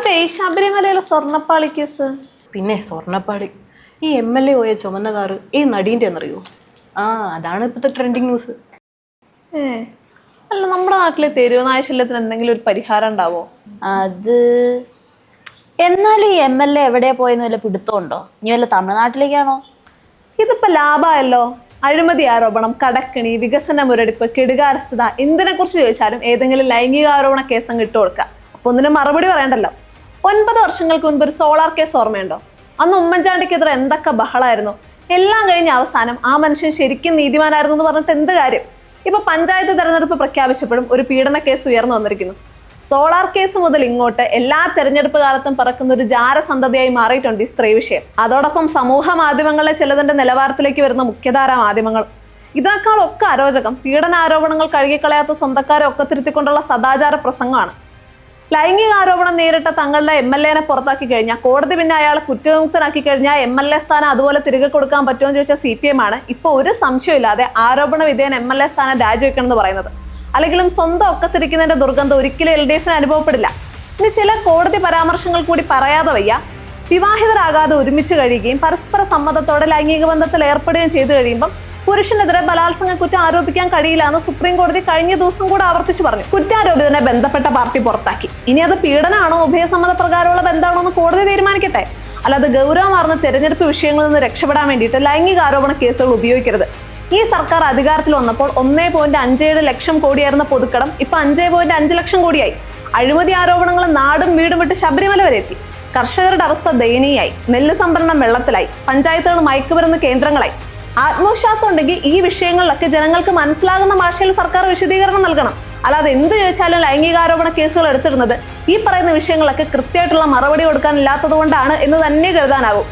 അതെ ഈ ശബരിമലയിലെ സ്വർണ്ണപ്പാളി കേസ്. പിന്നെ സ്വർണ്ണപ്പാളി ഈ MLA പോയ ചുമന്ന കാറ് ഈ നടീൻ്റെ എന്നറിയോ? അതാണ് ഇപ്പോഴത്തെ ട്രെൻഡിങ് ന്യൂസ്. അല്ല നമ്മുടെ നാട്ടിലെ തെരുവുനായ ശല്യത്തിന് എന്തെങ്കിലും ഒരു പരിഹാരം ഉണ്ടാവോ? അത് എന്നാലും ഈ MLA എവിടെയാ പോയെന്ന് വല്ല പിടുത്തമുണ്ടോ? ഇനി വല്ല തമിഴ്നാട്ടിലേക്കാണോ? ഇതിപ്പോ ലാഭമല്ലോ. അഴിമതി ആരോപണം, കടക്കിണി, വികസന മുരടിപ്പ്, കെടുകാരസ്ഥത, എന്തിനെ കുറിച്ച് ചോദിച്ചാലും ഏതെങ്കിലും ലൈംഗിക ആരോപണ കേസം ഇട്ടുകൊടുക്കുക. അപ്പൊ ഒന്നിനും മറുപടി പറയണ്ടല്ലോ. 9 വർഷങ്ങൾക്ക് മുൻപ് ഒരു സോളാർ കേസ് ഓർമ്മയുണ്ടോ? അന്ന് ഉമ്മൻചാണ്ടിക്കെതിരെ എന്തൊക്കെ ബഹളായിരുന്നു. എല്ലാം കഴിഞ്ഞ അവസാനം ആ മനുഷ്യൻ ശരിക്കും നീതിമാനായിരുന്നു എന്ന് പറഞ്ഞിട്ട് എന്ത് കാര്യം? ഇപ്പൊ പഞ്ചായത്ത് തെരഞ്ഞെടുപ്പ് പ്രഖ്യാപിച്ചപ്പോഴും ഒരു പീഡന കേസ് ഉയർന്നു വന്നിരിക്കുന്നു. സോളാർ കേസ് മുതൽ ഇങ്ങോട്ട് എല്ലാ തെരഞ്ഞെടുപ്പ് കാലത്തും പറക്കുന്ന ഒരു ജാരസന്തതിയായി മാറിയിട്ടുണ്ട് ഈ സ്ത്രീ വിഷയം. അതോടൊപ്പം സമൂഹ മാധ്യമങ്ങളിലെ ചിലതിന്റെ നിലവാരത്തിലേക്ക് വരുന്ന മുഖ്യധാരാ മാധ്യമങ്ങൾ. ഇതിനേക്കാളൊക്കെ അരോചകം പീഡനാരോപണങ്ങൾ കഴുകിക്കളയാത്ത സ്വന്തക്കാരെ ഒക്കെ തിരുത്തിക്കൊണ്ടുള്ള സദാചാര പ്രസംഗമാണ്. ലൈംഗിക ആരോപണം നേരിട്ട തങ്ങളുടെ MLA-നെ പുറത്താക്കി കഴിഞ്ഞാൽ കോടതി പിന്നെ അയാളെ കുറ്റവിമുക്തനാക്കി കഴിഞ്ഞാൽ MLA സ്ഥാനം അതുപോലെ തിരികെ കൊടുക്കാൻ പറ്റുമോ എന്ന് ചോദിച്ചാൽ CPM ആണ് ഇപ്പോൾ ഒരു സംശയമില്ലാതെ ആരോപണ വിധേയൻ MLA സ്ഥാനം രാജിവെക്കണം എന്ന് പറയുന്നത്. അല്ലെങ്കിലും സ്വന്തം ഒക്കത്തിരിക്കുന്നതിന്റെ ദുർഗന്ധം ഒരിക്കലും LDF-ന് അനുഭവപ്പെടില്ല. ഇനി ചില കോടതി പരാമർശങ്ങൾ കൂടി പറയാതെ വയ്യ. വിവാഹിതരാകാതെ ഒരുമിച്ച് കഴിയുകയും പരസ്പര സമ്മതത്തോടെ ലൈംഗിക ബന്ധത്തിൽ ഏർപ്പെടുകയും ചെയ്തു കഴിയുമ്പം പുരുഷനെതിരെ ബലാത്സംഗ കുറ്റം ആരോപിക്കാൻ കഴിയില്ല എന്ന് സുപ്രീം കോടതി കഴിഞ്ഞ ദിവസം കൂടെ ആവർത്തിച്ചു പറഞ്ഞു. കുറ്റാരോപിതനെ ബന്ധപ്പെട്ട പാർട്ടി പുറത്താക്കി. ഇനി അത് പീഡനമാണോ ഉഭയസമ്മത പ്രകാരമുള്ള ബന്ധമാണോ എന്ന് കോടതി തീരുമാനിക്കട്ടെ. അല്ലാതെ ഗൗരവമാർന്ന തെരഞ്ഞെടുപ്പ് വിഷയങ്ങളിൽ നിന്ന് രക്ഷപ്പെടാൻ വേണ്ടിയിട്ട് ലൈംഗിക ആരോപണ കേസുകൾ ഉപയോഗിക്കരുത്. ഈ സർക്കാർ അധികാരത്തിൽ വന്നപ്പോൾ 1.57 ലക്ഷം കോടിയായിരുന്ന പൊതുക്കടം ഇപ്പൊ 5.5 ലക്ഷം കോടിയായി. അഴിമതി ആരോപണങ്ങൾ നാടും വീടും വിട്ട് ശബരിമല വരെ എത്തി. കർഷകരുടെ അവസ്ഥ ദയനീയായി. നെല്ല് സംഭരണം വെള്ളത്തിലായി. പഞ്ചായത്തുകൾ മയക്കുമരുന്ന് കേന്ദ്രങ്ങളായി. ആത്മവിശ്വാസം ഉണ്ടെങ്കിൽ ഈ വിഷയങ്ങളിലൊക്കെ ജനങ്ങൾക്ക് മനസ്സിലാകുന്ന ഭാഷയിൽ സർക്കാർ വിശദീകരണം നൽകണം. അല്ലാതെ എന്ത് ചോദിച്ചാലും ലൈംഗികാരോപണ കേസുകൾ എടുത്തിടുന്നത് ഈ പറയുന്ന വിഷയങ്ങളൊക്കെ കൃത്യമായിട്ടുള്ള മറുപടി കൊടുക്കാനില്ലാത്തത് കൊണ്ടാണ് എന്ന് തന്നെ കരുതാനാകും.